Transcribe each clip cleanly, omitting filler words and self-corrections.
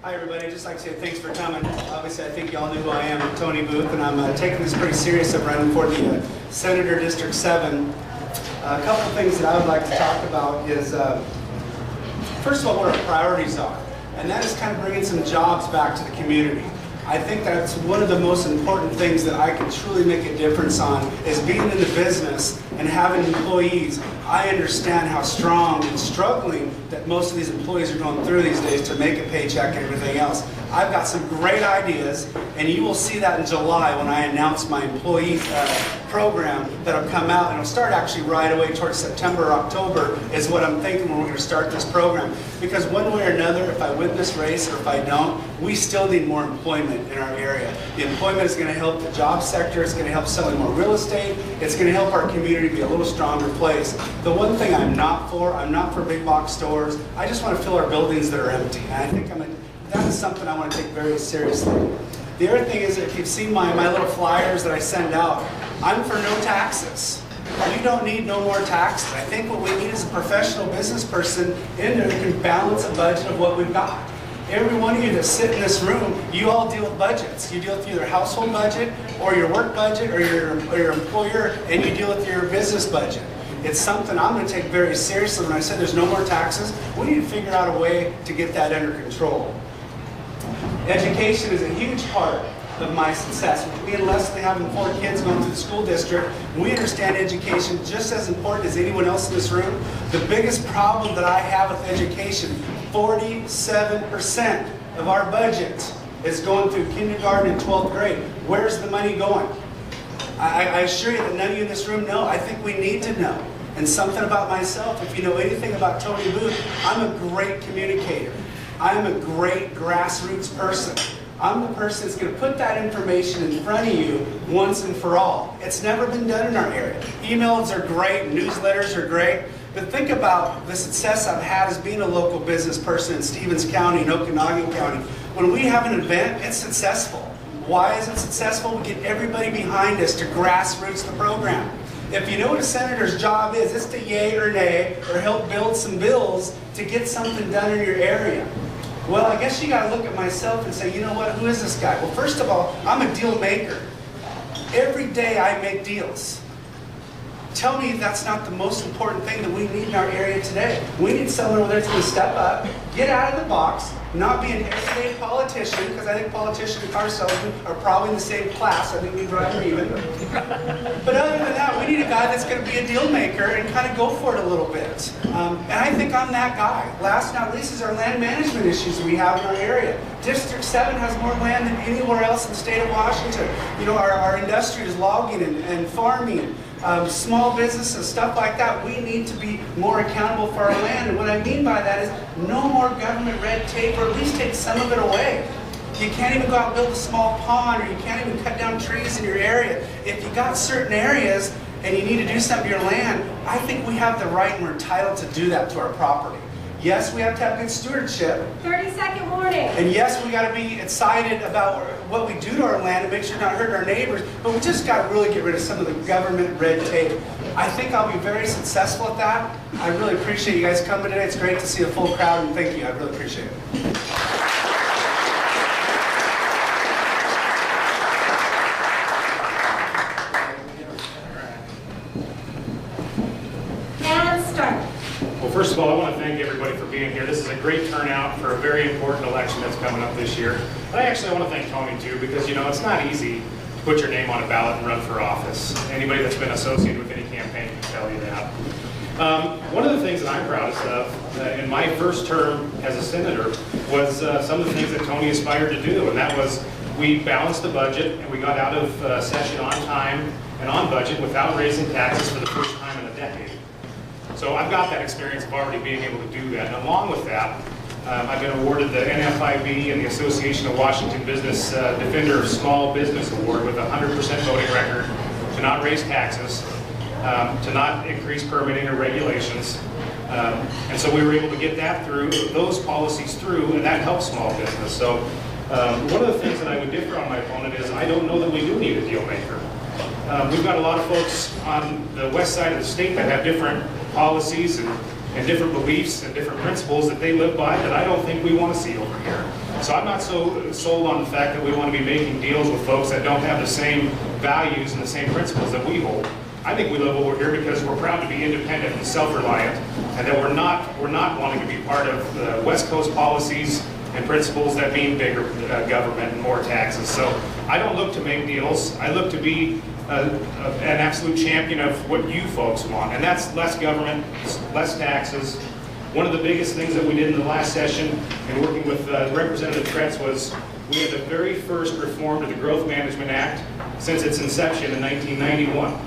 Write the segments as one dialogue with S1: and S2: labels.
S1: Hi everybody, I'd just like to say thanks for coming. Obviously I think y'all knew who I am, I'm Tony Booth, and I'm taking this pretty serious. I'm running for the Senator District 7. A couple of things that I would like to talk about is, first of all, what our priorities are. And that is kind of bringing some jobs back to the community. I think that's one of the most important things that I can truly make a difference on, is being in the business and having employees. I understand how strong and struggling that most of these employees are going through these days to make a paycheck and everything else. I've got some great ideas, and you will see that in July when I announce my employee program that'll come out, and it'll start actually right away towards September or October is what I'm thinking when we're going to start this program. Because one way or another, if I win this race or if I don't, we still need more employment in our area. The employment is going to help the job sector, it's going to help selling more real estate, it's going to help our community be a little stronger place. The one thing I'm not for big box stores. I just want to fill our buildings that are empty. And I think that is something I want to take very seriously. The other thing is, if you've seen my little flyers that I send out, I'm for no taxes. You don't need no more taxes. I think what we need is a professional business person in there that can balance a budget of what we've got. Every one of you that sit in this room, you all deal with budgets. You deal with either household budget or your work budget or your employer, and you deal with your business budget. It's something I'm going to take very seriously. When I said there's no more taxes, we need to figure out a way to get that under control. Education is a huge part of my success. With me and Leslie having 4 kids going through the school district, we understand education just as important as anyone else in this room. The biggest problem that I have with education, 47% of our budget is going through kindergarten and 12th grade. Where's the money going? I assure you that none of you in this room know. I think we need to know. And something about myself, if you know anything about Tony Booth, I'm a great communicator. I'm a great grassroots person. I'm the person that's going to put that information in front of you once and for all. It's never been done in our area. Emails are great, newsletters are great, but think about the success I've had as being a local business person in Stevens County and Okanagan County. When we have an event, it's successful. Why is it successful? We get everybody behind us to grassroots the program. If you know what a senator's job is, it's to yay or nay or help build some bills to get something done in your area. Well, I guess you got to look at myself and say, you know what, who is this guy? Well, first of all, I'm a deal maker. Every day I make deals. Tell me that's not the most important thing that we need in our area today. We need someone over there that's going to step up, get out of the box, not be an everyday politician, because I think politicians and car salesmen are probably in the same class. I think we drive them even. But other than that, we need a guy that's going to be a deal maker and kind of go for it a little bit. And I think I'm that guy. Last but not least is our land management issues that we have in our area. District 7 has more land than anywhere else in the state of Washington. You know, our industry is logging and farming. Small businesses, stuff like that. We need to be more accountable for our land. And what I mean by that is no more government red tape, or at least take some of it away. You can't even go out and build a small pond, or you can't even cut down trees in your area. If you got certain areas and you need to do something to your land, I think we have the right and we're entitled to do that to our property. Yes, we have to have good stewardship.
S2: 30-second warning.
S1: And yes, we got to be excited about what we do to our land and make sure not hurting our neighbors. But we just got to really get rid of some of the government red tape. I think I'll be very successful at that. I really appreciate you guys coming today. It's great to see a full crowd, and thank you. I really appreciate it.
S3: Well, first of all, I want to thank everybody for being here. This is a great turnout for a very important election that's coming up this year. But I actually want to thank Tony, too, because, you know, it's not easy to put your name on a ballot and run for office. Anybody that's been associated with any campaign can tell you that. One of the things that I'm proudest of in my first term as a senator was some of the things that Tony aspired to do, and that was we balanced the budget and we got out of session on time and on budget without raising taxes for the first time in a decade. So I've got that experience of already being able to do that. And along with that, I've been awarded the NFIB and the Association of Washington Business Defender of Small Business Award with a 100% voting record to not raise taxes, to not increase permitting or regulations. And so we were able to get that through, those policies through, and that helps small business. So one of the things that I would differ on my opponent is I don't know that we do need a deal maker. We've got a lot of folks on the west side of the state that have different policies and and different beliefs and different principles that they live by that I don't think we want to see over here. So I'm not so sold on the fact that we want to be making deals with folks that don't have the same values and the same principles that we hold. I think we live over here because we're proud to be independent and self-reliant, and that we're not wanting to be part of the West Coast policies and principles that mean bigger government and more taxes. So I don't look to make deals. I look to be an absolute champion of what you folks want, and that's less government, less taxes. One of the biggest things that we did in the last session in working with Representative Kretz was we had the very first reform to the Growth Management Act since its inception in 1991.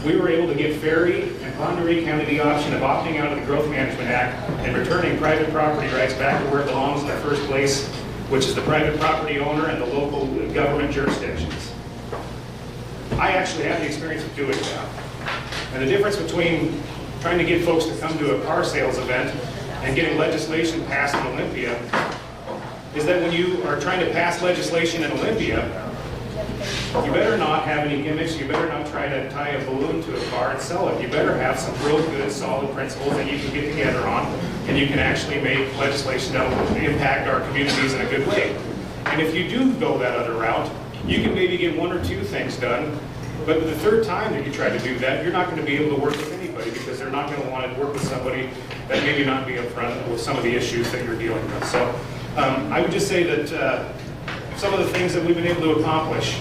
S3: We were able to give Ferry and Pend Oreille County the option of opting out of the Growth Management Act and returning private property rights back to where it belongs in the first place, which is the private property owner and the local government jurisdictions. I actually had the experience of doing that. And the difference between trying to get folks to come to a car sales event and getting legislation passed in Olympia is that when you are trying to pass legislation in Olympia, you better not have any gimmicks. You better not try to tie a balloon to a car and sell it. You better have some real good, solid principles that you can get together on, and you can actually make legislation that will impact our communities in a good way. And if you do go that other route, you can maybe get one or two things done, but the third time that you try to do that, you're not going to be able to work with anybody because they're not going to want to work with somebody that maybe not be upfront with some of the issues that you're dealing with. So I would just say that some of the things that we've been able to accomplish,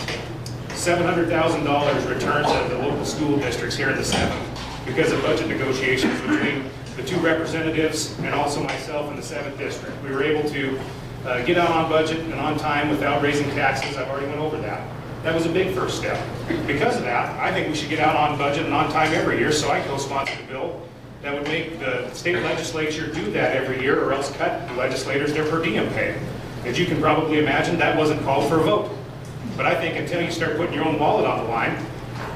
S3: $700,000 returned to the local school districts here in the 7th because of budget negotiations between the two representatives and also myself in the 7th district. We were able to get out on budget and on time without raising taxes. I've already went over that. That was a big first step. Because of that, I think we should get out on budget and on time every year, so I co-sponsored a bill that would make the state legislature do that every year or else cut the legislators their per diem pay. As you can probably imagine, that wasn't called for a vote. But I think until you start putting your own wallet on the line,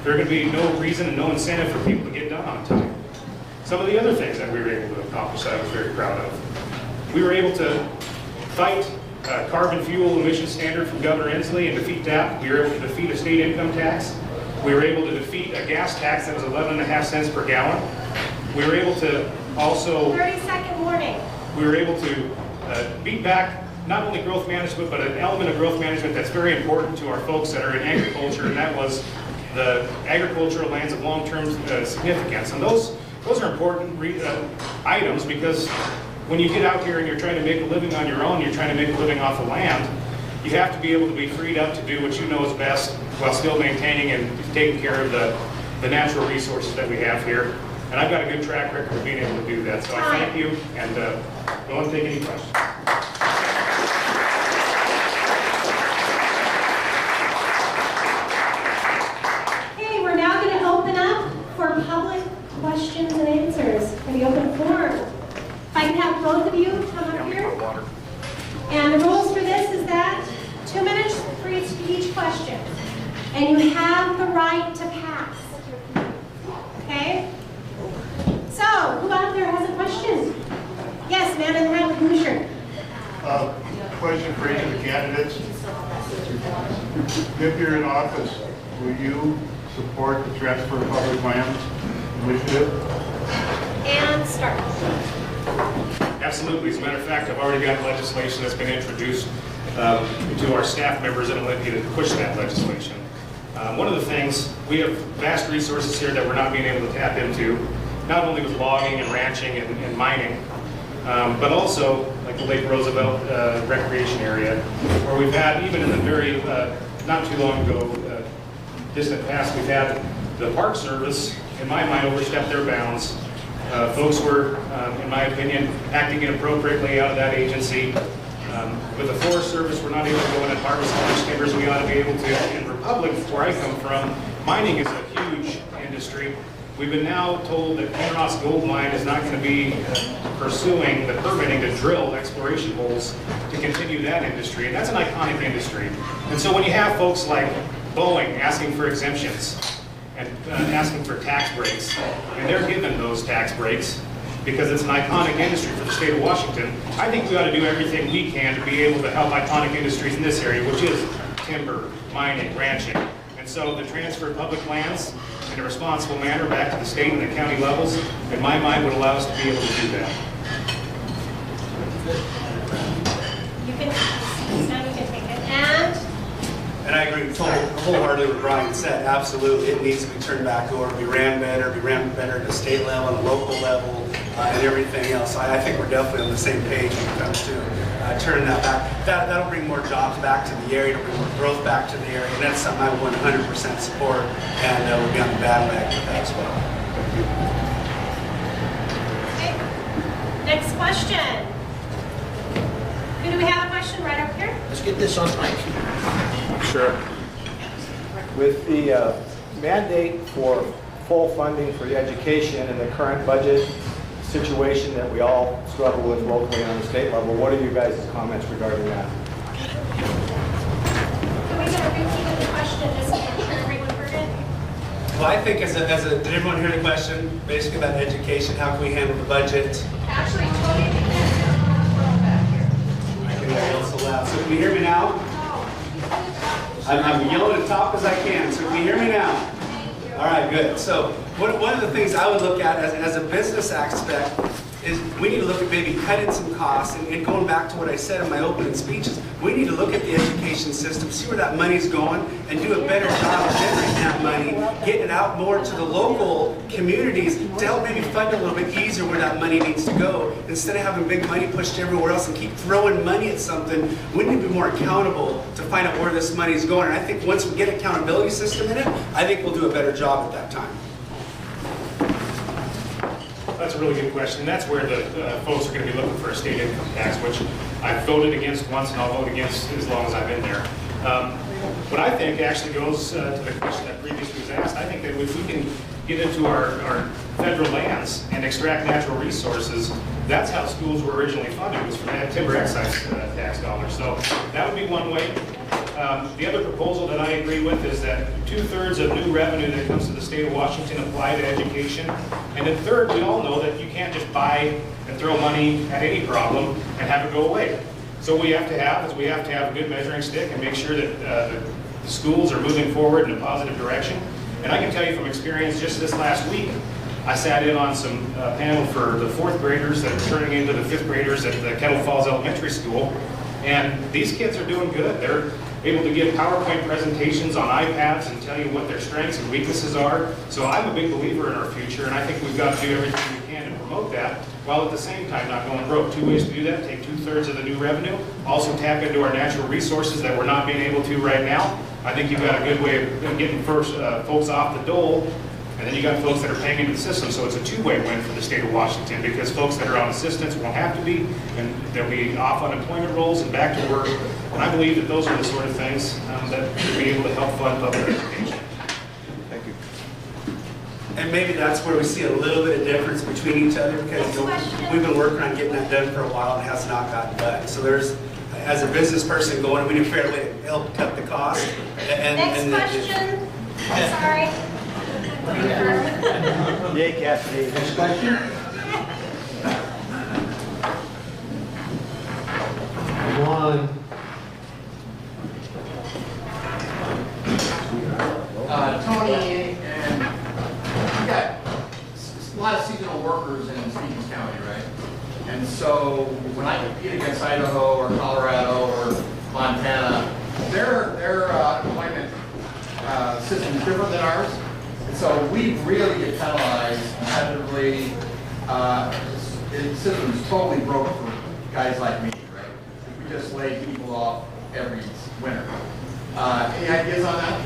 S3: there's going to be no reason and no incentive for people to get done on time. Some of the other things that we were able to accomplish that I was very proud of. We were able to fight carbon fuel emission standard from Governor Inslee and defeat that. We were able to defeat a state income tax. We were able to defeat a gas tax that was 11.5 cents per gallon. We were able to also...
S2: 30-second warning.
S3: We were able to beat back not only growth management, but an element of growth management that's very important to our folks that are in agriculture, and that was the agricultural lands of long-term significance. And those are important items because when you get out here and you're trying to make a living on your own, you're trying to make a living off the land, you have to be able to be freed up to do what you know is best while still maintaining and taking care of the natural resources that we have here. And I've got a good track record of being able to do that. So I thank you, and go and take any questions.
S2: Okay, we're now going to open up for public questions and answers for the open forum. If I can have both of you come up here. And the rules for this is that 2 minutes for each question. And you have the right to pass. Okay? So, who out there has a question? Yes, man in the red blue shirt.
S4: Question for each of the candidates. If you're in office, will you support the transfer of public lands initiative?
S2: And start.
S3: Absolutely. As a matter of fact, I've already got legislation that's been introduced to our staff members in Olympia to push that legislation. One of the things, we have vast resources here that we're not being able to tap into, not only with logging and ranching and mining, but also like the Lake Roosevelt recreation area, where we've had, even in the very, not too long ago, distant past, we've had the Park Service, in my mind, overstepped their bounds. Folks were, in my opinion, acting inappropriately out of that agency. With the Forest Service, we're not able to go in and harvest as much timber as we ought to be able to. In Republic, where I come from, mining is a huge industry. We've been now told that Kinross Gold Mine is not going to be pursuing the permitting to drill exploration holes to continue that industry, and that's an iconic industry. And so when you have folks like Boeing asking for exemptions and asking for tax breaks, and they're given those tax breaks because it's an iconic industry for the state of Washington, I think we ought to do everything we can to be able to help iconic industries in this area, which is timber, mining, ranching. And so the transfer of public lands in a responsible manner back to the state and the county levels, in my mind, would allow us to be able to do that.
S2: You can, now you can take it.
S1: And I agree wholeheartedly with Brian said. Absolutely, it needs to be turned back over, be ran better at the state level and the local level, and everything else. I think we're definitely on the same page when it comes to turning that back. That'll bring more jobs back to the area, it'll bring more growth back to the area, and that's something I 100% support, and we'll be on the bandwagon with that as well.
S2: Okay. Next question. Who do we have a question right up here?
S5: Let's get this on mic.
S6: Sure. With the mandate for full funding for the education and the current budget situation that we all struggle with locally and on the state level, what are you guys' comments regarding that?
S2: Can we get a repeat of the question just so everyone heard it?
S1: Well, I think did everyone hear the question? Basically about education, how can we handle the budget?
S7: Actually, Tony, they can't hear us back here.
S1: I can hear you so loud. So can you hear me now? I'm yelling as top as I can, so can you hear me now? All right, good. So one of the things I would look at as a business aspect is we need to look at maybe cutting some costs and going back to what I said in my opening speeches, we need to look at the education system, see where that money's going, and do a better job of generating that money, getting it out more to the local communities to help maybe fund a little bit easier where that money needs to go. Instead of having big money pushed everywhere else and keep throwing money at something, we need to be more accountable to find out where this money is going. And I think once we get an accountability system in it, I think we'll do a better job at that time.
S3: That's a really good question. And that's where the folks are going to be looking for a state income tax, which I've voted against once and I'll vote against as long as I've been there. What I think actually goes to the question that previously was asked, I think that if we can get into our federal lands and extract natural resources, that's how schools were originally funded, was from that timber excise tax dollars. So that would be one way. The other proposal that I agree with is that 2/3 of new revenue that comes to the state of Washington apply to education. And then third, we all know that you can't just buy and throw money at any problem and have it go away. So what we have to have is we have to have a good measuring stick and make sure that the schools are moving forward in a positive direction. And I can tell you from experience, just this last week, I sat in on some panel for the 4th graders that are turning into the 5th graders at the Kettle Falls Elementary School. And these kids are doing good. They're able to give PowerPoint presentations on iPads and tell you what their strengths and weaknesses are. So I'm a big believer in our future, and I think we've got to do everything we can to promote that, while at the same time not going broke. 2 ways to do that: take 2/3 of the new revenue, also tap into our natural resources that we're not being able to right now. I think you've got a good way of getting folks off the dole, and then you got folks that are paying into the system. So it's a two-way win for the state of Washington, because folks that are on assistance won't have to be, and they'll be off unemployment rolls and back to work. And I believe that those are the sort of things that will be able to help fund public education.
S6: Thank you.
S1: And maybe that's where we see a little bit of difference between each other, because we've been working on getting that done for a while and it has not gotten done. So there's, as a business person going, we need to figure out a way to help cut the cost.
S2: Next question. I'm sorry.
S6: Yay, Cassidy.
S5: Next question? Come on.
S8: Tony, and we got a lot of seasonal workers in Stevens County, right? And so when I compete against Idaho or Colorado or Montana, their employment system is different than ours. And so we really get penalized competitively. The system is totally broke for guys like me, right? We just lay people off every winter. Any ideas on that?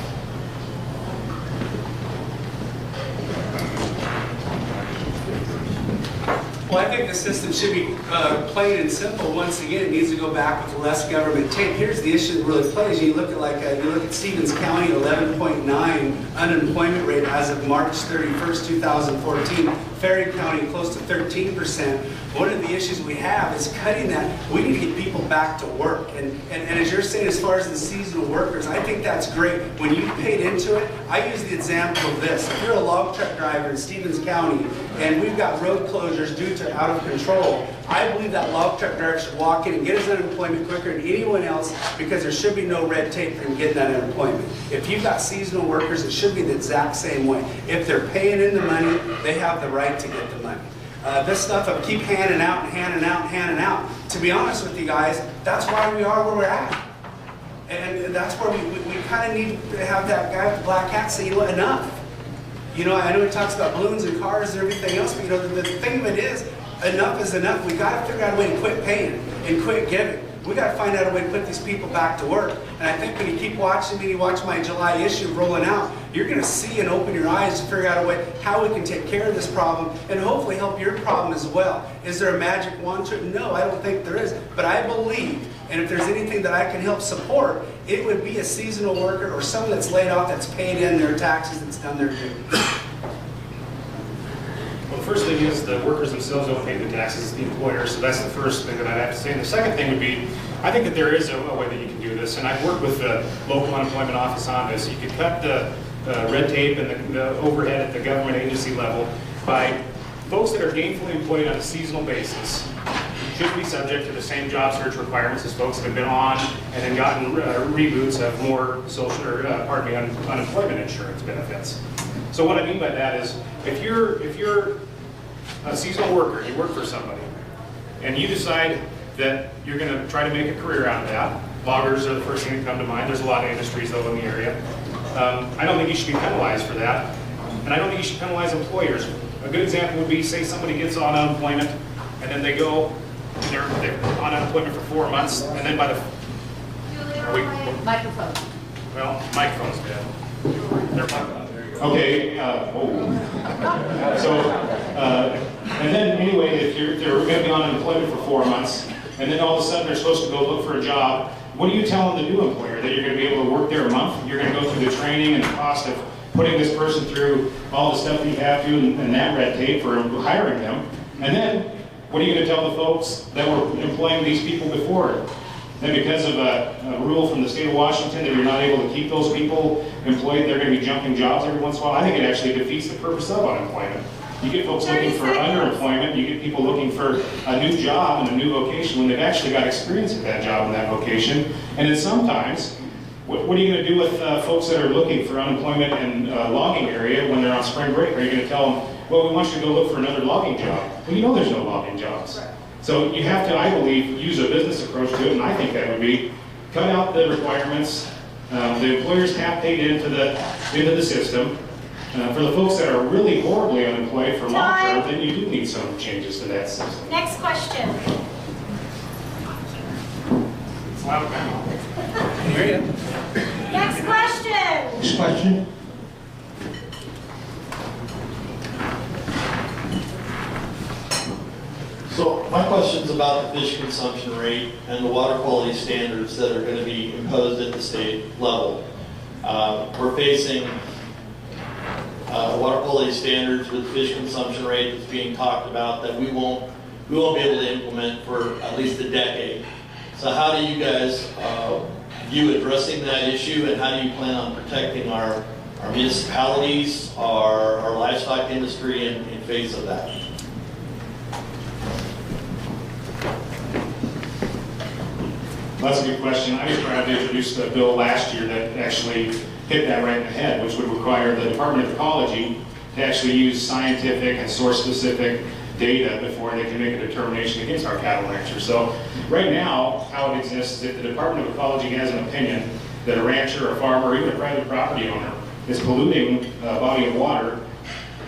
S1: Well, I think the system should be plain and simple. Once again, it needs to go back with less government take. Here's the issue that really plays. You look at Stevens County, 11.9 unemployment rate as of March 31st, 2014. Ferry County, close to 13%. One of the issues we have is cutting that. We need to get people back to work. And as you're saying, as far as the seasonal workers, I think that's great. When you paid into it, I use the example of this. If you're a log truck driver in Stevens County and we've got road closures due to out of control, I believe that log truck driver should walk in and get his unemployment quicker than anyone else, because there should be no red tape for him getting that unemployment. If you've got seasonal workers, it should be the exact same way. If they're paying in the money, they have the right to get the money. This stuff of keep handing out and handing out and handing out, to be honest with you guys, that's why we are where we're at. And that's where we kind of need to have that guy with the black hat say, you know, enough. You know, I know he talks about balloons and cars and everything else, but you know, the thing of it is, enough is enough. We got to figure out a way to quit paying and quit giving. We got to find out a way to put these people back to work. And I think when you keep watching me, you watch my July issue rolling out, you're going to see and open your eyes to figure out a way how we can take care of this problem and hopefully help your problem as well. Is there a magic wand to it? No, I don't think there is. But I believe, and if there's anything that I can help support, it would be a seasonal worker or someone that's laid off that's paid in their taxes, that's done their duty.
S3: Well, the first thing is the workers themselves don't pay the taxes, it's the employer, so that's the first thing that I'd have to say. And the second thing would be, I think that there is a way that you can do this, and I've worked with the local unemployment office on this. You could cut the red tape and the overhead at the government agency level by folks that are gainfully employed on a seasonal basis should be subject to the same job search requirements as folks that have been on and then gotten reboots of more social, or unemployment insurance benefits. So what I mean by that is, if you're a seasonal worker, you work for somebody, and you decide that you're going to try to make a career out of that, loggers are the first thing that come to mind. There's a lot of industries though in the area. I don't think you should be penalized for that, and I don't think you should penalize employers. A good example would be, say somebody gets on unemployment, and then they go, they're on unemployment for 4 months, and then by the
S7: Microphone.
S3: well, microphone's dead. Okay. And then anyway, if they're going to be on unemployment for 4 months, and then all of a sudden they're supposed to go look for a job, what are you telling the new employer? That you're going to be able to work there a month? You're going to go through the training and the cost of putting this person through all the stuff that you have to and that red tape for hiring them. And then, what are you going to tell the folks that were employing these people before? That because of a rule from the state of Washington that you're not able to keep those people employed, they're going to be jumping jobs every once in a while? I think it actually defeats the purpose of unemployment. You get folks looking for underemployment, you get people looking for a new job and a new vocation when they've actually got experience at that job and that vocation. And then sometimes, what are you going to do with folks that are looking for unemployment in a logging area when they're on spring break? Are you going to tell them, well, we want you to go look for another logging job? Well, you know there's no logging jobs. So you have to, I believe, use a business approach to it, and I think that would be cut out the requirements. The employers have paid into the system. For the folks that are really horribly unemployed for long term, then you do need some changes to that system.
S2: Next question.
S3: It's loud now.
S1: I hear you.
S2: Next question.
S5: Next question. So my question's about the fish consumption rate and the water quality standards that are going to be imposed at the state level. We're facing water quality standards with fish consumption rate that's being talked about that we won't be able to implement for at least a decade. So how do you guys view addressing that issue, and how do you plan on protecting our municipalities, our livestock industry in face of that?
S3: That's a good question. I was proud to introduce the bill last year that actually hit that right in the head, which would require the Department of Ecology to actually use scientific and source-specific data before they can make a determination against our cattle ranchers. So right now, how it exists is if the Department of Ecology has an opinion that a rancher or a farmer or even a private property owner is polluting a body of water,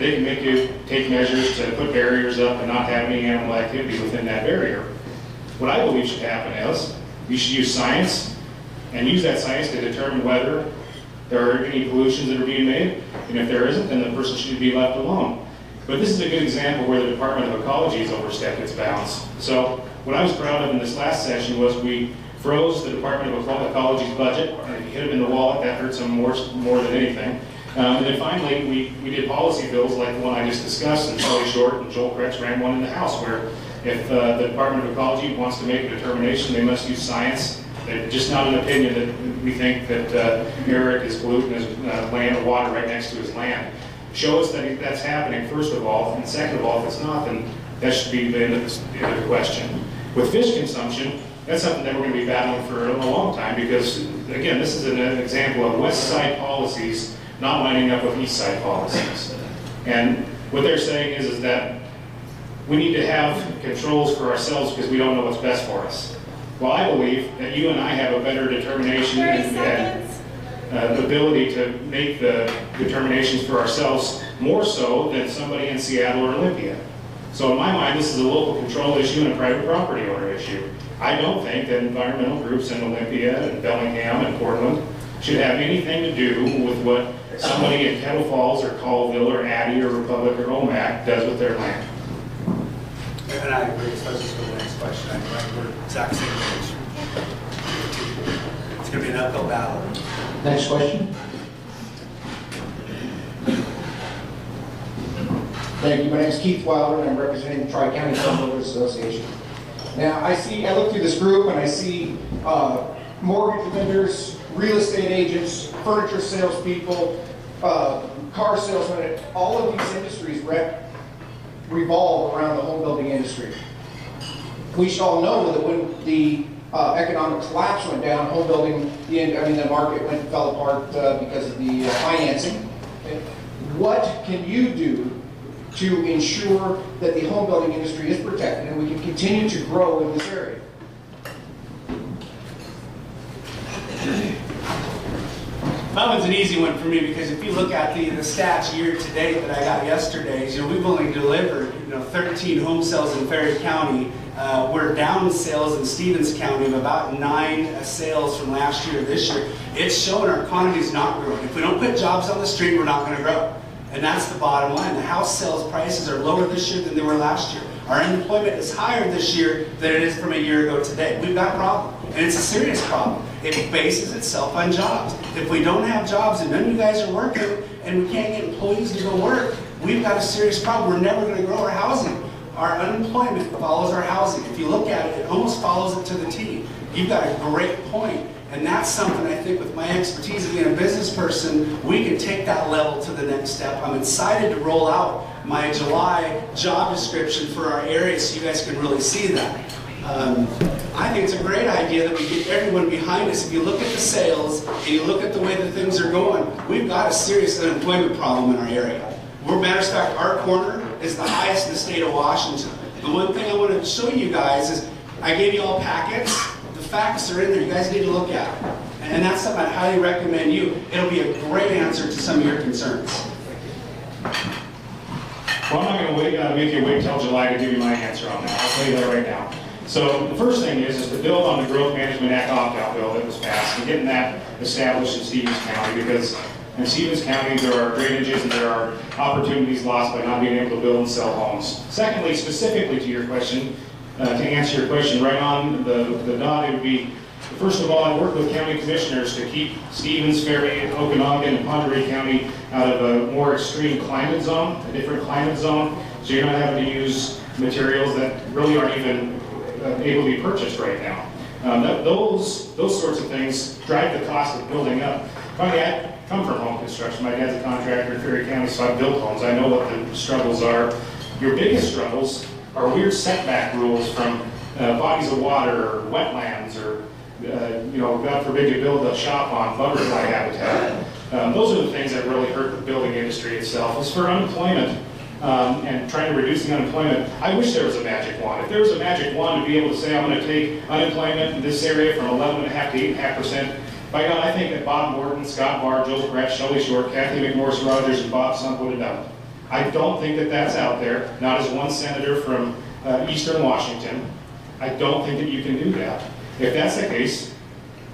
S3: they can make you take measures to put barriers up and not have any animal activity within that barrier. What I believe should happen is you should use science and use that science to determine whether there are any pollutions that are being made, and if there isn't, then the person should be left alone. But this is a good example where the Department of Ecology has overstepped its bounds. So what I was proud of in this last session was we froze the Department of Ecology's budget, and if you hit them in the wallet, that hurts them more than anything. And then finally, we did policy bills like the one I just discussed, and Charlie Short and Joel Kretz ran one in the House where if the Department of Ecology wants to make a determination, they must use science. They're just not an opinion that we think that Eric is polluting his land or water right next to his land. show us that that's happening, first of all, and second of all, if it's not, then that should be the end of the question. With fish consumption, that's something that we're going to be battling for a long time because, again, this is an example of west side policies not lining up with east side policies. And what they're saying is that we need to have controls for ourselves because we don't know what's best for us. Well, I believe that you and I have a better determination
S2: 30
S3: and
S2: seconds.
S3: the ability to make the determinations for ourselves more so than somebody in Seattle or Olympia. So in my mind, this is a local control issue and a private property owner issue. I don't think that environmental groups in Olympia and Bellingham and Portland should have anything to do with what somebody in Kettle Falls or Colville or Addy or Republic or Omak does with their land.
S1: And I agree, especially for the next question. We're exact same page. It's going to be an uphill battle.
S9: Next question. Thank you. My name is Keith Wilder, and I'm representing the Tri-County Home Builders Association. Now, I look through this group, and I see mortgage lenders, real estate agents, furniture salespeople, car salesmen. All of these industries revolve around the home building industry. We should all know that when the economic collapse went down, home building, the market fell apart because of the financing. What can you do to ensure that the home building industry is protected and we can continue to grow in this area?
S1: That one's an easy one for me because if you look at the stats year to date that I got yesterday, we've only delivered 13 home sales in Ferry County. We're down sales in Stevens County of about 9 sales from last year to this year. It's showing our economy is not growing. If we don't put jobs on the street, we're not going to grow. And that's the bottom line. The house sales prices are lower this year than they were last year. Our unemployment is higher this year than it is from a year ago today. We've got a problem, and it's a serious problem. It bases itself on jobs. If we don't have jobs and none of you guys are working and we can't get employees to go work, we've got a serious problem. We're never going to grow our housing. Our unemployment follows our housing. If you look at it, it almost follows it to the T. You've got a great point. And that's something I think with my expertise of being a business person, we can take that level to the next step. I'm excited to roll out my July job description for our area so you guys can really see that. I think it's a great idea that we get everyone behind us. If you look at the sales and you look at the way that things are going, we've got a serious unemployment problem in our area. Matter of fact, our corner is the highest in the state of Washington. The one thing I want to show you guys is I gave you all packets. The facts are in there. You guys need to look at it. And that's something I highly recommend you. It'll be a great answer to some of your concerns.
S3: Well, I'm not going to make you wait until July to give you my answer on that. I'll tell you that right now. So the first thing is to build on the Growth Management Act opt-out bill that was passed and getting that established in Stevens County, because in Stevens County there are drainages and there are opportunities lost by not being able to build and sell homes. Secondly, specifically to your question, to answer your question right on the dot, it would be, first of all, I work with county commissioners to keep Stevens, Ferry, Okanagan, and Pend Oreille County out of a more extreme climate zone, a different climate zone, so you're not having to use materials that really aren't even able to be purchased right now. Those sorts of things drive the cost of building up. Finally, I come from home construction. My dad's a contractor in Ferry County, so I've built homes. I know what the struggles are. Your biggest struggles are weird setback rules from bodies of water or wetlands or God forbid you build a shop on butterfly habitat. Those are the things that really hurt the building industry itself. As for unemployment and trying to reduce the unemployment, I wish there was a magic wand. If there was a magic wand to be able to say, I'm going to take unemployment in this area from 11.5% to 8.5%, by God, I think that Bob Morton, Scott Barr, Joel Pratt, Shelley Short, Kathy McMorris Rogers, and Bob Sump would have done it. I don't think that that's out there, not as one senator from Eastern Washington. I don't think that you can do that. If that's the case,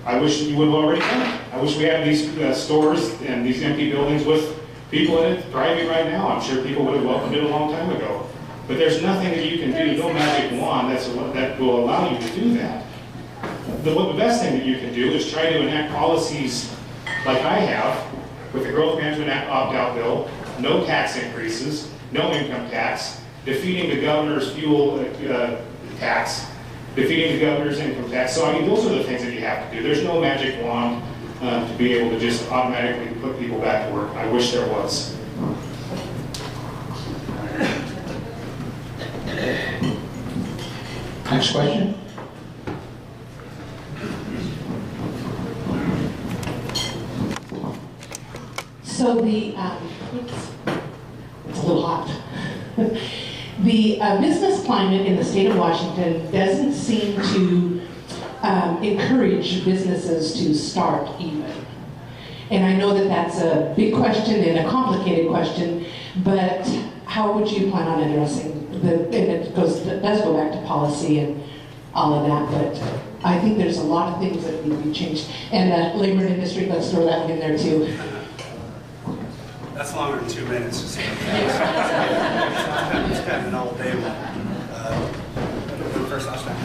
S3: I wish you would have already done it. I wish we had these stores and these empty buildings with people in it thriving right now. I'm sure people would have welcomed it a long time ago. But there's nothing that you can do, no magic wand that will allow you to do that. The best thing that you can do is try to enact policies like I have with the Growth Management Act opt-out bill, no tax increases, no income tax, defeating the governor's fuel tax, defeating the governor's income tax. So, those are the things that you have to do. There's no magic wand to be able to just automatically put people back to work. I wish there was.
S9: Next question.
S10: So the, it's a little hot. The business climate in the state of Washington doesn't seem to encourage businesses to start even. And I know that that's a big question and a complicated question, but how would you plan on addressing and it does go back to policy and all of that, but I think there's a lot of things that need to be changed. And labor and industry, let's throw that one in there too.
S1: That's longer than 2 minutes. Just it's kind of an all day one. First, last time.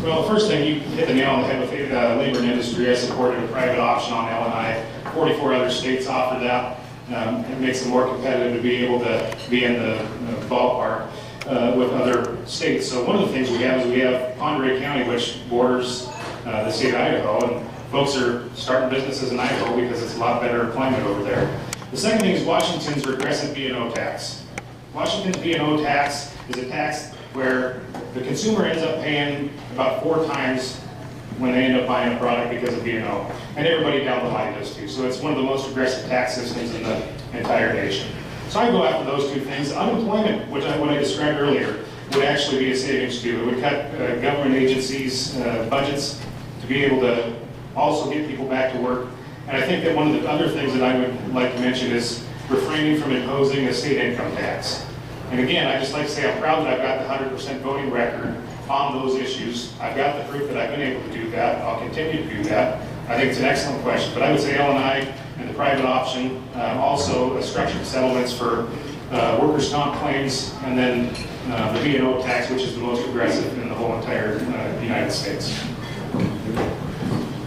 S3: Well, first thing, you hit the nail on the head with labor and industry. I supported a private option on L&I. 44 other states offer that. It makes it more competitive to be able to be in the ballpark with other states. So one of the things we have is we have Ponderay County, which borders the state of Idaho, and folks are starting businesses in Idaho because it's a lot better climate over there. The second thing is Washington's regressive B&O tax. Washington's B&O tax is a tax where the consumer ends up paying about 4 times when they end up buying a product because of B&O. And everybody down the line does too. So it's one of the most aggressive tax systems in the entire nation. So I go after those two things. Unemployment, which what I described earlier, would actually be a savings too. It would cut government agencies' budgets to be able to also get people back to work. And I think that one of the other things that I would like to mention is refraining from imposing a state income tax. And again, I just like to say I'm proud that I've got the 100% voting record on those issues. I've got the proof that I've been able to do that. I'll continue to do that. I think it's an excellent question. But I would say L&I and the private option, also structured settlements for workers' comp claims, and then the B&O tax, which is the most aggressive in the whole entire United States.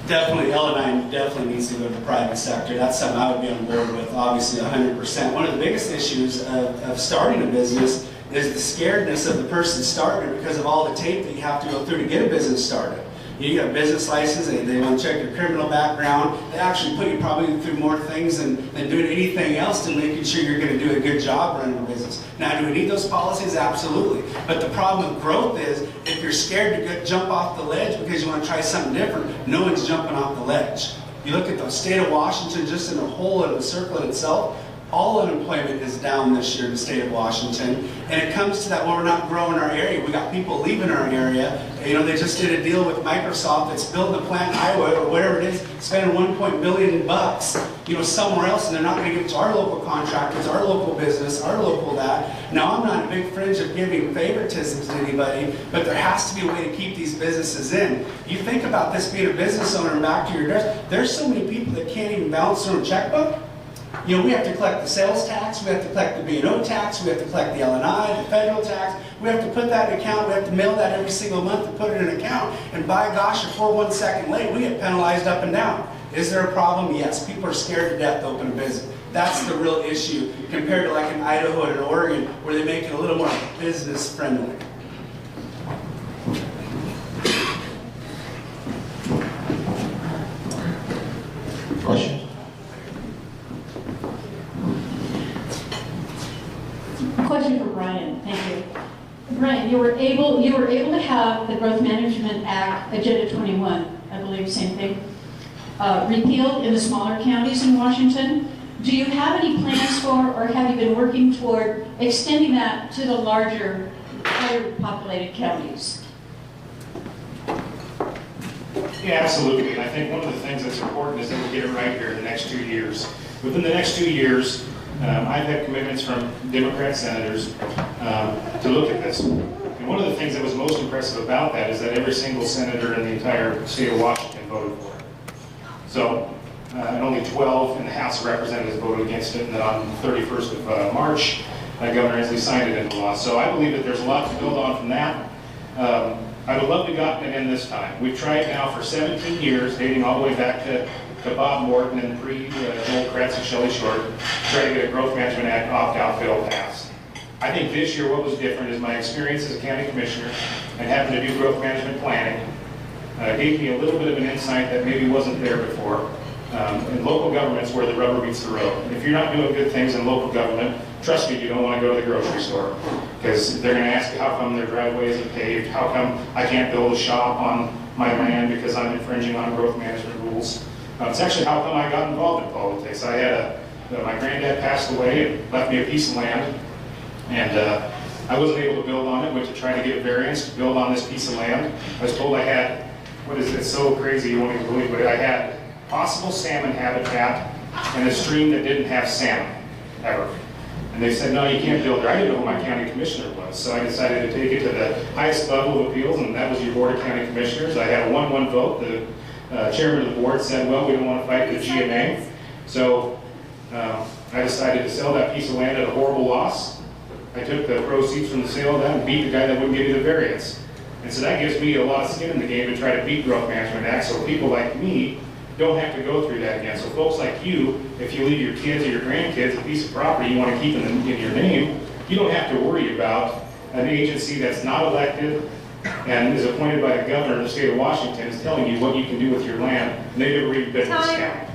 S1: Definitely, L&I definitely needs to go to the private sector. That's something I would be on board with, obviously 100%. One of the biggest issues of starting a business is the scaredness of the person starting it because of all the tape that you have to go through to get a business started. You get a business license, they want to check your criminal background. They actually put you probably through more things than doing anything else to making sure you're going to do a good job running a business. Now, do we need those policies? Absolutely. But the problem with growth is if you're scared to jump off the ledge because you want to try something different, no one's jumping off the ledge. You look at the state of Washington just in a whole in a circle in itself, all unemployment is down this year in the state of Washington. And it comes to that, well, we're not growing our area. We got people leaving our area. You know, they just did a deal with Microsoft that's building a plant in Iowa or whatever it is, spending $1 billion bucks, you know, somewhere else, and they're not going to give it to our local contractors, our local business, our local that. Now, I'm not a big friend of giving favoritisms to anybody, but there has to be a way to keep these businesses in. You think about this being a business owner and back to your address, there's so many people that can't even balance their own checkbook. You know, we have to collect the sales tax, we have to collect the B&O tax, we have to collect the L&I, the federal tax. We have to put that in account, we have to mail that every single month to put it in an account. And by gosh, if we're 1 second late, we get penalized up and down. Is there a problem? Yes. People are scared to death to open a business. That's the real issue compared to like in Idaho and in Oregon where they make it a little more business friendly.
S9: Question?
S11: Question for Brian. Thank you. Brian, you were able to have the Growth Management Act, Agenda 21, I believe, same thing, repealed in the smaller counties in Washington. Do you have any plans for, or have you been working toward extending that to the larger, higher populated counties?
S3: Yeah, absolutely. And I think one of the things that's important is that we get it right here in the next 2 years. Within the next 2 years, I've had commitments from Democrat senators to look at this. And one of the things that was most impressive about that is that every single senator in the entire state of Washington voted for it. So, and only 12 in the House of Representatives voted against it. And then on the 31st of March, Governor Inslee signed it into law. So I believe that there's a lot to build on from that. I would love to have gotten it in this time. We've tried now for 17 years, dating all the way back to Bob Morton and pre-Joel Kretz and Shelley Short, trying to get a Growth Management Act opt-out bill passed. I think this year what was different is my experience as a county commissioner and having to do growth management planning gave me a little bit of an insight that maybe wasn't there before. And local government's where the rubber meets the road. And if you're not doing good things in local government, trust me, you don't want to go to the grocery store. Because they're going to ask you how come their driveway isn't paved, how come I can't build a shop on my land because I'm infringing on growth management rules. It's actually how come I got involved in politics. I had my granddad passed away and left me a piece of land, and I wasn't able to build on it. Went to try to get a variance to build on this piece of land. I was told I had, what is it, so crazy you won't even believe it, I had possible salmon habitat in a stream that didn't have salmon, ever. And they said, no, you can't build there. I didn't know who my county commissioner was, so I decided to take it to the highest level of appeals, and that was your Board of County Commissioners. I had a 1-1 vote. The chairman of the board said, well, we don't want to fight the GMA. So I decided to sell that piece of land at a horrible loss. I took the proceeds from the sale of that and beat the guy that wouldn't give me the variance. And so that gives me a lot of skin in the game to try to beat Growth Management Act, so people like me don't have to go through that again. So folks like you, if you leave your kids or your grandkids a piece of property you want to keep in your name, you don't have to worry about an agency that's not elected and is appointed by the governor of the state of Washington is telling you what you can do with your land, and they never even been in this county.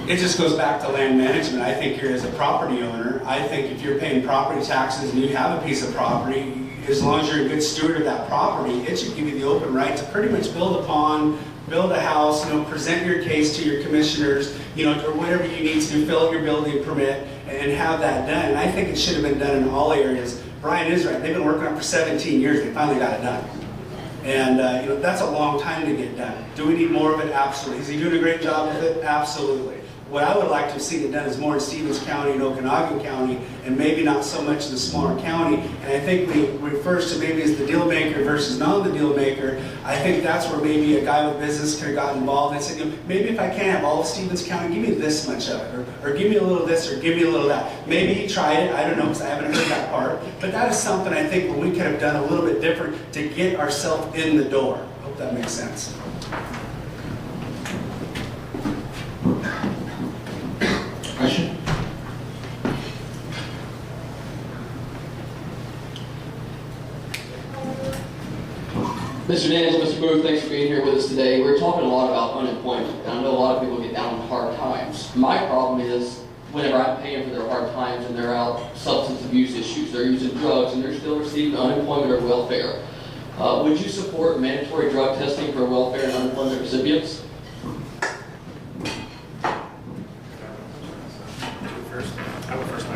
S1: It just goes back to land management. I think you're as a property owner, I think if you're paying property taxes and you have a piece of property, as long as you're a good steward of that property, it should give you the open right to pretty much build a pond, build a house, present your case to your commissioners, or whatever you need to do, fill out your building permit, and have that done. And I think it should have been done in all areas. Brian is right. They've been working on it for 17 years. They finally got it done. And that's a long time to get done. Do we need more of it? Absolutely. Is he doing a great job with it? Absolutely. What I would like to see it done is more in Stevens County and Okanagan County, and maybe not so much in the smaller county. And I think when he refers to maybe as the deal maker versus not the deal maker, I think that's where maybe a guy with business could have gotten involved and said, maybe if I can't have all of Stevens County, give me this much of it, or give me a little of this, or give me a little of that. Maybe he tried it, I don't know, because I haven't heard that part. But that is something I think we could have done a little bit different to get ourselves in the door. Hope that makes sense.
S9: Question?
S12: Mr. Daniels, Mr. Booth, thanks for being here with us today. We're talking a lot about unemployment, and I know a lot of people get down on hard times. My problem is whenever I'm paying for their hard times and they're out substance abuse issues, they're using drugs, and they're still receiving unemployment or welfare. Would you support mandatory drug testing for welfare and unemployment recipients?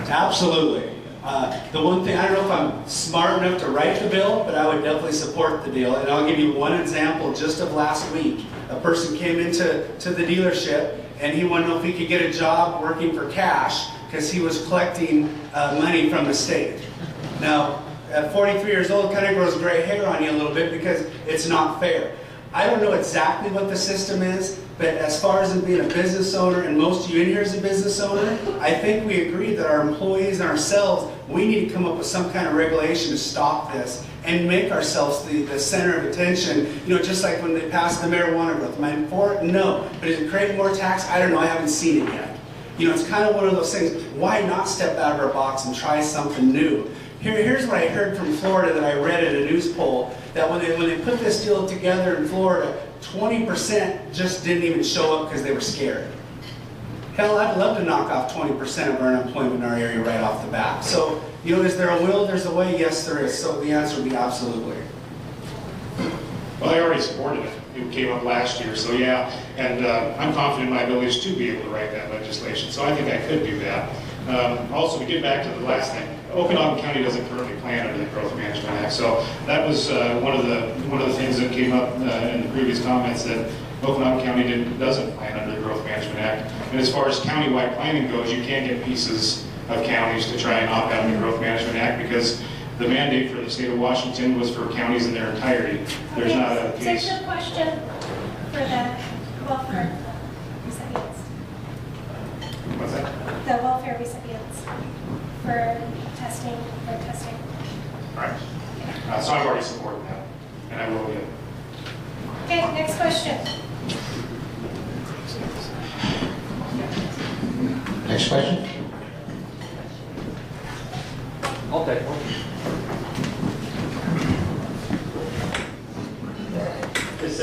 S1: Absolutely. The one thing, I don't know if I'm smart enough to write the bill, but I would definitely support the deal. And I'll give you one example just of last week. A person came into the dealership and he wanted to know if he could get a job working for cash because he was collecting money from the state. Now, at 43 years old, it kind of grows gray hair on you a little bit because it's not fair. I don't know exactly what the system is, but as far as being a business owner, and most of you in here is a business owner, I think we agree that our employees and ourselves, we need to come up with some kind of regulation to stop this and make ourselves the center of attention. Just like when they passed the marijuana growth. Am I for it? No. But is it creating more tax? I don't know. I haven't seen it yet. It's kind of one of those things. Why not step out of our box and try something new? Here's what I heard from Florida that I read in a news poll, that when they put this deal together in Florida, 20% just didn't even show up because they were scared. Hell, I'd love to knock off 20% of our unemployment in our area right off the bat. So, is there a will, there's a way? Yes, there is. So the answer would be absolutely.
S3: Well, I already supported it. It came up last year, so yeah. And I'm confident in my abilities to be able to write that legislation, so I think I could do that. Also, to get back to the last thing, Okanagan County doesn't currently plan under the Growth Management Act, so that was one of the things that came up in the previous comments, that Okanagan County doesn't plan under the Growth Management Act. And as far as countywide planning goes, you can't get pieces of counties to try and opt out of the Growth Management Act because the mandate for the state of Washington was for counties in their entirety. There's not a case.
S2: Is your question for the welfare recipients?
S3: What's that?
S2: The welfare recipients for testing.
S3: All right. So I've already supported that, and I will get.
S2: Okay, next question.
S9: Next question?
S12: I'll take one.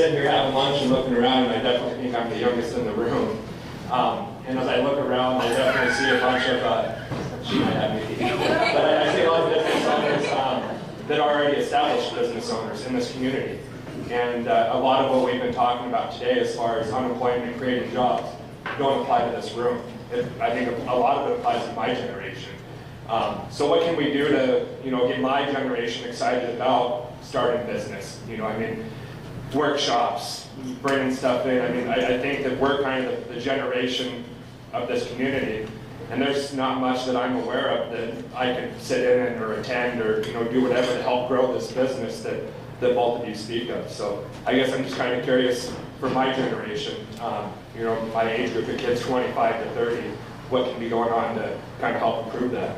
S13: sitting here having lunch and looking around, and I definitely think I'm the youngest in the room. And as I look around, I definitely see a bunch of, she might have me, but I see a lot of business owners that are already established business owners in this community. And a lot of what we've been talking about today as far as unemployment and creating jobs don't apply to this room. I think a lot of it applies to my generation. So what can we do to, get my generation excited about starting business? I mean, workshops, bringing stuff in. I mean, I think that we're kind of the generation of this community, and there's not much that I'm aware of that I can sit in or attend or do whatever to help grow this business that both of you speak of. So I guess I'm just kind of curious for my generation, my age group of kids 25 to 30, what can be going on to kind of help improve that?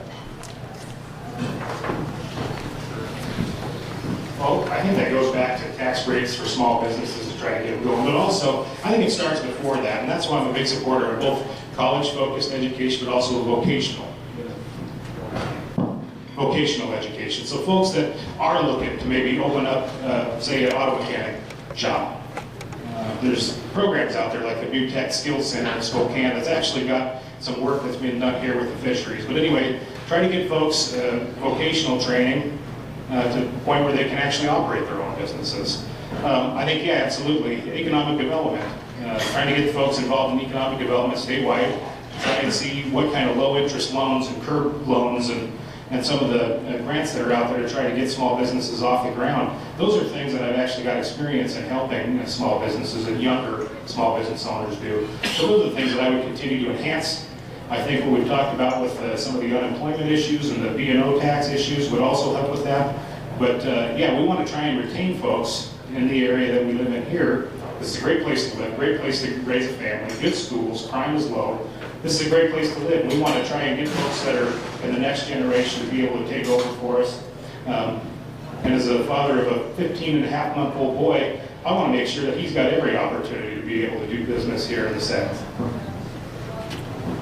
S14: Well, I think that goes back to tax breaks for small businesses to try to get them going. But also, I think it starts before that, and that's why I'm a big supporter of both college-focused education, but also vocational education. So folks that are looking to maybe open up, say, an auto mechanic shop. There's programs out there like the New Tech Skills Center in Spokane that's actually got some work that's been done here with the fisheries. But anyway, try to get folks vocational training to the point where they can actually operate their own businesses. I think, yeah, absolutely. Economic development. Trying to get folks involved in economic development statewide, trying to see what kind of low interest loans and curb loans and some of the grants that are out there to try to get small businesses off the ground. Those are things that I've actually got experience in helping small businesses and younger small business owners do. So those are the things that I would continue to enhance. I think what we've talked about with some of the unemployment issues and the B&O tax issues would also help with that. But yeah, we want to try and retain folks in the area that we live in here. This is a great place to live, great place to raise a family, good schools, crime is low. This is a great place to live. We want to try and get folks that are in the next generation to be able to take over for us. And as a father of a 15-and-a-half-month-old boy, I want to make sure that he's got every opportunity to be able to do business here in the South.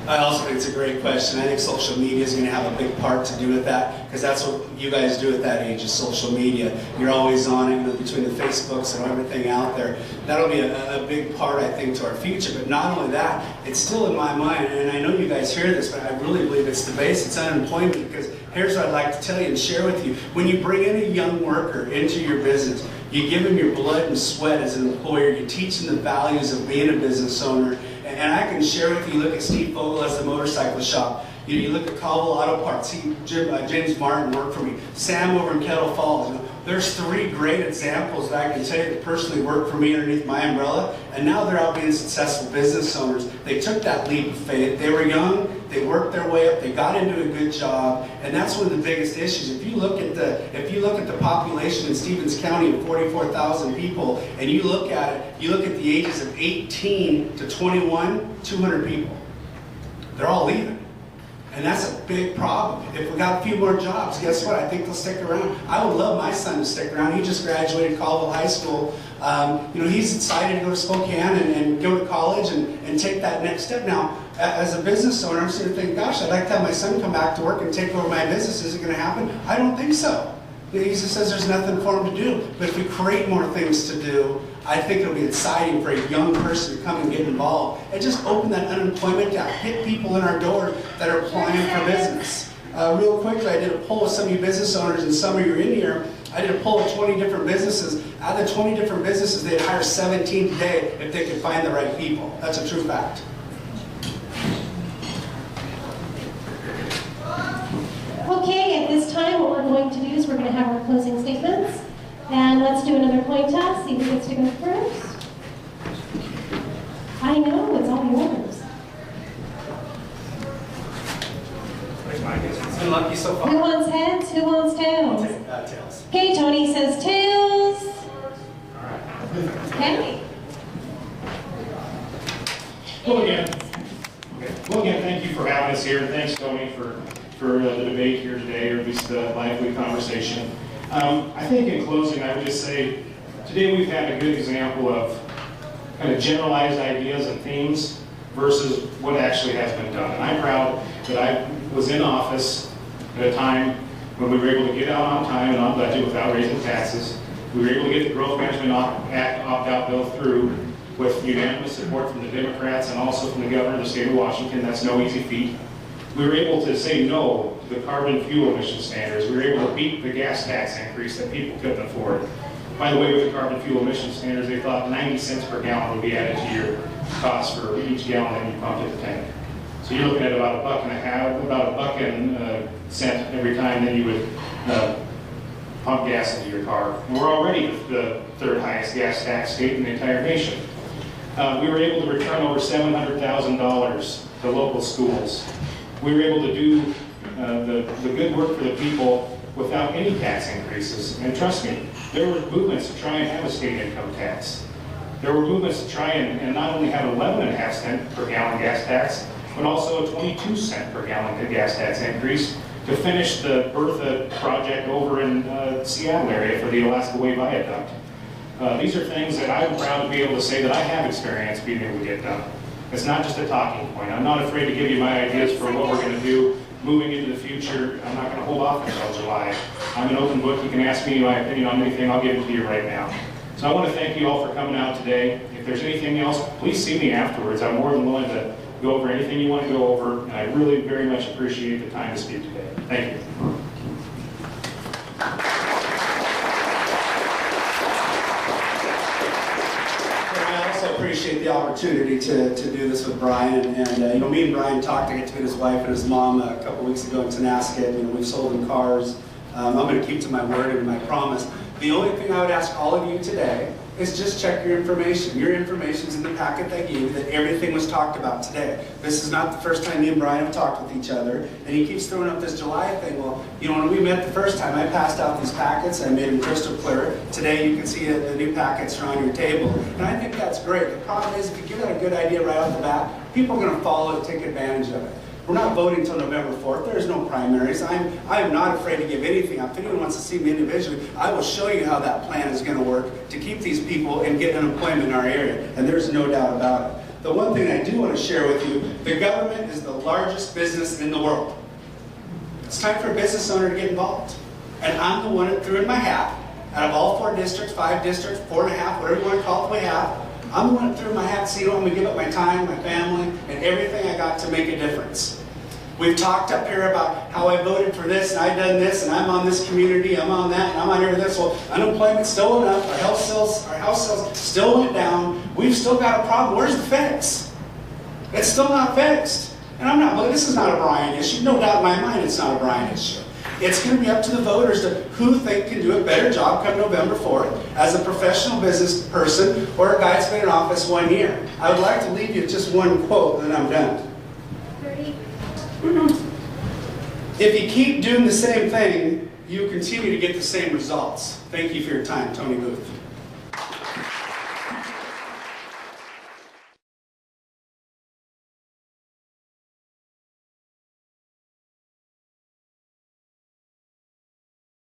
S1: I also think it's a great question. I think social media is going to have a big part to do with that, because that's what you guys do at that age, is social media. You're always on it, between the Facebooks and everything out there. That'll be a big part, I think, to our future. But not only that, it's still in my mind, and I know you guys hear this, but I really believe it's the base. It's unemployment, because here's what I'd like to tell you and share with you. When you bring in a young worker into your business, you give them your blood and sweat as an employer. You teach them the values of being a business owner. And I can share with you, look at Steve Fogel as the motorcycle shop. You look at Caldwell Auto Parts. James Martin worked for me. Sam over in Kettle Falls. There's 3 great examples that I can tell you that personally worked for me underneath my umbrella. And now they're out being successful business owners. They took that leap of faith. They were young. They worked their way up. They got into a good job. And that's one of the biggest issues. If you look at the population in Stevens County of 44,000 people, and you look at it, you look at the ages of 18 to 21, 200 people. They're all leaving. And that's a big problem. If we got a few more jobs, guess what? I think they'll stick around. I would love my son to stick around. He just graduated Caldwell High School. He's excited to go to Spokane and go to college and take that next step. Now, as a business owner, I'm sitting there thinking, gosh, I'd like to have my son come back to work and take over my business. Is it going to happen? I don't think so. He just says there's nothing for him to do. But if we create more things to do, I think it'll be exciting for a young person to come and get involved and just open that unemployment gap, hit people in our door that are applying for business. Real quickly, I did a poll with some of you business owners, and some of you are in here. I did a poll of 20 different businesses. Out of the 20 different businesses, they'd hire 17 today if they could find the right people. That's a true fact.
S2: Okay, at this time, what we're going to do is we're going to have our closing statements. And let's do another coin toss, see who gets to go first. I know, it's all yours.
S1: It's been lucky so far.
S2: Who wants heads? Who wants tails?
S1: I'll take tails.
S2: Okay, Tony says tails. Okay.
S14: Well, again, thank you for having us here, and thanks, Tony, for the debate here today, or at least the lively conversation. I think in closing, I would just say, today we've had a good example of kind of generalized ideas and themes versus what actually has been done. And I'm proud that I was in office at a time when we were able to get out on time and on budget without raising taxes. We were able to get the Growth Management Act opt-out bill through with unanimous support from the Democrats and also from the governor of the state of Washington. That's no easy feat. We were able to say no to the carbon fuel emission standards. We were able to beat the gas tax increase that people couldn't afford. By the way, with the carbon fuel emission standards, they thought 90 cents per gallon would be added to your cost for each gallon that you pumped at the tank. So you're looking at about about $1.01 every time that you would pump gas into your car. And we're already the third highest gas tax state in the entire nation. We were able to return over $700,000 to local schools. We were able to do the good work for the people without any tax increases. And trust me, there were movements to try and have a state income tax. There were movements to try and not only have 11.5 cents per gallon gas tax, but also a 22 cent per gallon gas tax increase to finish the Bertha project over in Seattle area for the Alaska Way Viaduct. These are things that I'm proud to be able to say that I have experience being able to get done. It's not just a talking point. I'm not afraid to give you my ideas for what we're going to do moving into the future. I'm not going to hold off until July. I'm an open book. You can ask me my opinion on anything. I'll give it to you right now. So I want to thank you all for coming out today. If there's anything else, please see me afterwards. I'm more than willing to go over anything you want to go over, and I really very much appreciate the time to speak today. Thank you.
S1: I also appreciate the opportunity to do this with Brian. And me and Brian talked. I get to meet his wife and his mom a couple weeks ago in Tenasket. We've sold them cars. I'm going to keep to my word and my promise. The only thing I would ask all of you today is just check your information. Your information's in the packet I gave you, that everything was talked about today. This is not the first time me and Brian have talked with each other, and he keeps throwing up this July thing. Well, when we met the first time, I passed out these packets, I made them crystal clear. Today you can see the new packets are on your table, and I think that's great. The problem is, if you give that a good idea right off the bat, people are going to follow it, take advantage of it. We're not voting until November 4th. There's no primaries. I am not afraid to give anything up. If anyone wants to see me individually, I will show you how that plan is going to work to keep these people and get unemployment in our area. And there's no doubt about it. The one thing I do want to share with you, the government is the largest business in the world. It's time for a business owner to get involved. And I'm the one that threw in my hat. Out of all 4 districts, 5 districts, 4.5, whatever you want to call it, we have. I'm the one that threw in my hat, so I'm going to give up my time, my family, and everything I got to make a difference. We've talked up here about how I voted for this, and I've done this, and I'm on this community, I'm on that, and I'm on here with this. Well, unemployment still went up, our house sales still went down. We've still got a problem. Where's the fix? It's still not fixed. And this is not a Brian issue. No doubt in my mind it's not a Brian issue. It's going to be up to the voters to who think can do a better job come November 4th as a professional business person or a guy that's been in office 1 year. I would like to leave you with just one quote, and then I'm done. If you keep doing the same thing, you continue to get the same results. Thank you for your time. Tony Booth.